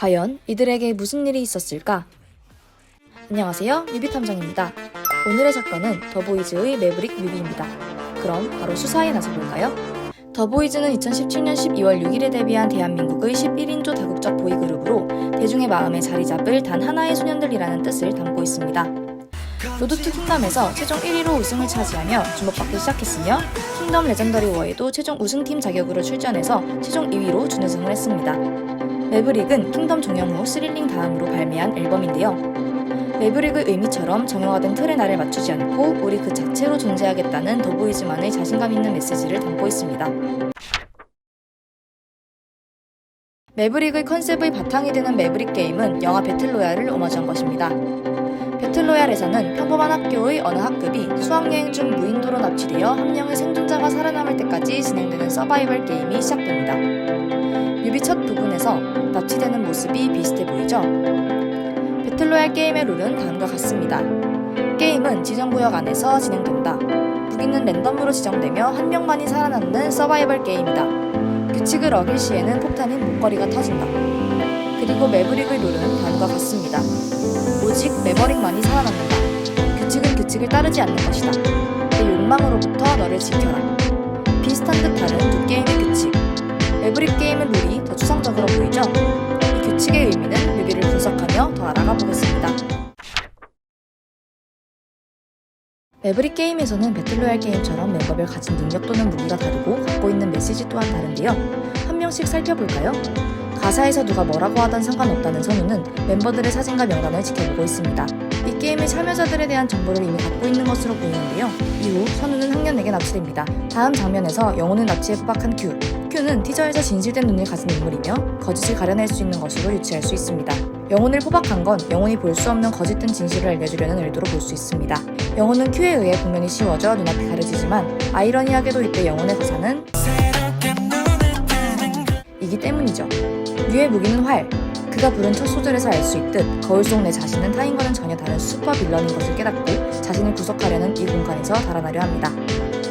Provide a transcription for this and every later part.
과연 이들에게 무슨 일이 있었을까? 안녕하세요, 뮤비탐정입니다. 오늘의 사건은 더보이즈의 매브릭 뮤비입니다. 그럼 바로 수사에 나서볼까요? 더보이즈는 2017년 12월 6일에 데뷔한 대한민국의 11인조 다국적 보이그룹으로 대중의 마음에 자리 잡을 단 하나의 소년들이라는 뜻을 담고 있습니다. 로드 투 킹덤에서 최종 1위로 우승을 차지하며 주목받기 시작했으며 킹덤 레전더리 워에도 최종 우승팀 자격으로 출전해서 최종 2위로 준우승을 했습니다. 매브릭은 킹덤 종영 후 스릴링 다음으로 발매한 앨범인데요. 매브릭의 의미처럼 정형화된 틀에 나를 맞추지 않고 우리 그 자체로 존재하겠다는 더보이즈만의 자신감 있는 메시지를 담고 있습니다. 매브릭의 컨셉의 바탕이 되는 매브릭 게임은 영화 배틀로얄을 오마주한 것입니다. 배틀로얄에서는 평범한 학교의 어느 학급이 수학여행 중 무인도로 납치되어 한 명의 생존자가 살아남을 때까지 진행되는 서바이벌 게임이 시작됩니다. 뮤비 첫 부분에서 납치되는 모습이 비슷해 보이죠? 배틀로얄 게임의 룰은 다음과 같습니다. 게임은 지정구역 안에서 진행된다. 무기는 랜덤으로 지정되며 한 명만이 살아남는 서바이벌 게임이다. 규칙을 어길 시에는 폭탄인 목걸이가 터진다. 그리고 매브릭의 룰은 다음과 같습니다. 오직 매버릭만이 살아남는다. 규칙은 규칙을 따르지 않는 것이다. 내 욕망으로부터 너를 지켜라. 비슷한 듯 다른 두 게임의 규칙. 매브릭 게임의 룰이 더 추상적으로 보이죠? 이 규칙의 의미는 뮤비를 분석하며 더 알아가 보겠습니다. 매브릭 게임에서는 배틀로얄 게임처럼 멤버별 가진 능력 또는 무기가 다르고 갖고 있는 메시지 또한 다른데요. 한 명씩 살펴볼까요? 가사에서 누가 뭐라고 하던 상관없다는 선우는 멤버들의 사진과 명단을 지켜보고 있습니다. 이 게임의 참여자들에 대한 정보를 이미 갖고 있는 것으로 보이는데요. 이후 선우는 학년에게 납치됩니다. 다음 장면에서 영혼을 납치에 포박한 큐. 큐는 티저에서 진실된 눈을 가진 인물이며 거짓을 가려낼 수 있는 것으로 유추할 수 있습니다. 영혼을 포박한 건 영혼이 볼 수 없는 거짓된 진실을 알려주려는 의도로 볼 수 있습니다. 영혼은 큐에 의해 국면이 씌워져 눈앞이 가려지지만 아이러니하게도 이때 영혼의 가사는 이기 때문이죠. 뮤의 무기는 활. 그가 부른 첫 소절에서 알 수 있듯 거울 속 내 자신은 타인과는 전혀 다른 슈퍼 빌런인 것을 깨닫고 자신을 구속하려는 이 공간에서 달아나려 합니다.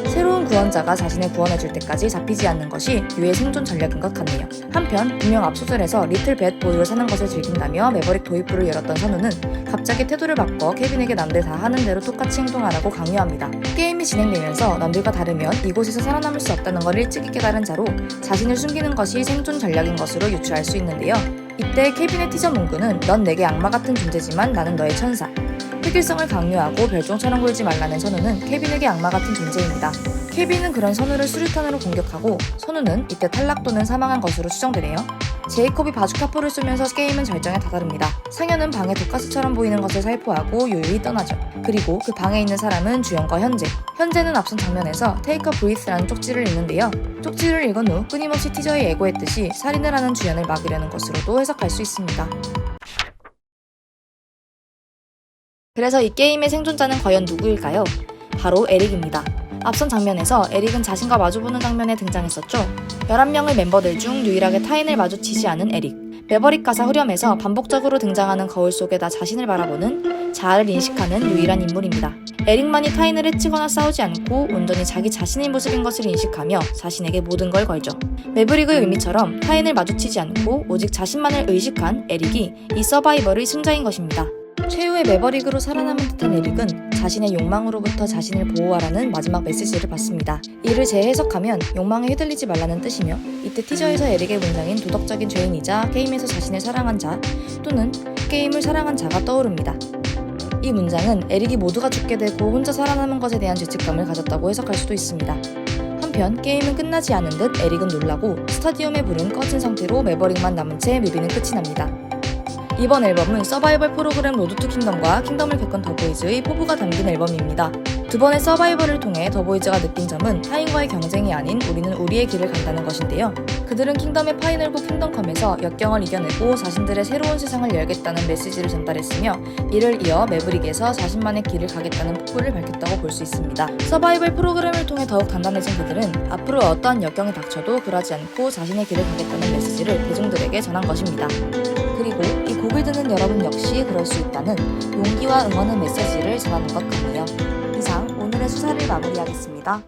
새로운 구원자가 자신을 구원해줄 때까지 잡히지 않는 것이 뮤의 생존 전략인 것 같네요. 한편 분명 앞소절에서 리틀 뱃 보이로 사는 것을 즐긴다며 매버릭 도입부를 열었던 선우는 갑자기 태도를 바꿔 케빈에게 남들 다 하는 대로 똑같이 행동하라고 강요합니다. 게임이 진행되면서 남들과 다르면 이곳에서 살아남을 수 없다는 걸 일찍이 깨달은 자로 자신을 숨기는 것이 생존 전략인 것으로 유추할 수 있는데요. 이때 케빈의 티저 문구는 넌 내게 악마 같은 존재지만 나는 너의 천사. 획일성을 강요하고 별종처럼 굴지 말라는 선우는 케빈에게 악마 같은 존재입니다. 케빈은 그런 선우를 수류탄으로 공격하고 선우는 이때 탈락 또는 사망한 것으로 추정되네요. 제이콥이 바주카포를 쏘면서 게임은 절정에 다다릅니다. 상현은 방에 독가스처럼 보이는 것을 살포하고 요요히 떠나죠. 그리고 그 방에 있는 사람은 주연과 현재. 현재는 앞선 장면에서 Take a Breath라는 쪽지를 읽는데요. 쪽지를 읽은 후 끊임없이 티저에 예고했듯이 살인을 하는 주연을 막으려는 것으로도 해석할 수 있습니다. 그래서 이 게임의 생존자는 과연 누구일까요? 바로 에릭입니다. 앞선 장면에서 에릭은 자신과 마주보는 장면에 등장했었죠. 11명의 멤버들 중 유일하게 타인을 마주치지 않은 에릭. 매버릭 가사 후렴에서 반복적으로 등장하는 거울 속에 나 자신을 바라보는 자아를 인식하는 유일한 인물입니다. 에릭만이 타인을 해치거나 싸우지 않고 온전히 자기 자신의 모습인 것을 인식하며 자신에게 모든 걸 걸죠. 매브릭의 의미처럼 타인을 마주치지 않고 오직 자신만을 의식한 에릭이 이 서바이벌의 승자인 것입니다. 최후의 매버릭으로 살아남은 듯한 에릭은 자신의 욕망으로부터 자신을 보호하라는 마지막 메시지를 받습니다. 이를 재해석하면 욕망에 휘둘리지 말라는 뜻이며 이때 티저에서 에릭의 문장인 도덕적인 죄인이자 게임에서 자신을 사랑한 자 또는 게임을 사랑한 자가 떠오릅니다. 이 문장은 에릭이 모두가 죽게 되고 혼자 살아남은 것에 대한 죄책감을 가졌다고 해석할 수도 있습니다. 한편 게임은 끝나지 않은 듯 에릭은 놀라고 스타디움의 불은 꺼진 상태로 매버릭만 남은 채 뮤비는 끝이 납니다. 이번 앨범은 서바이벌 프로그램 로드 투 킹덤과 킹덤을 겪은 더보이즈의 포부가 담긴 앨범입니다. 두 번의 서바이벌을 통해 더보이즈가 느낀 점은 타인과의 경쟁이 아닌 우리는 우리의 길을 간다는 것인데요. 그들은 킹덤의 파이널곡 킹덤컴에서 역경을 이겨내고 자신들의 새로운 세상을 열겠다는 메시지를 전달했으며 이를 이어 매브릭에서 자신만의 길을 가겠다는 포부를 밝혔다고 볼 수 있습니다. 서바이벌 프로그램을 통해 더욱 단단해진 그들은 앞으로 어떠한 역경이 닥쳐도 굴하지 않고 자신의 길을 가겠다는 메시지를 대중들에게 전한 것입니다. 그리고 이 곡을 듣는 여러분 역시 그럴 수 있다는 용기와 응원의 메시지를 전하는 것 같네요. 이상 오늘의 수사를 마무리하겠습니다.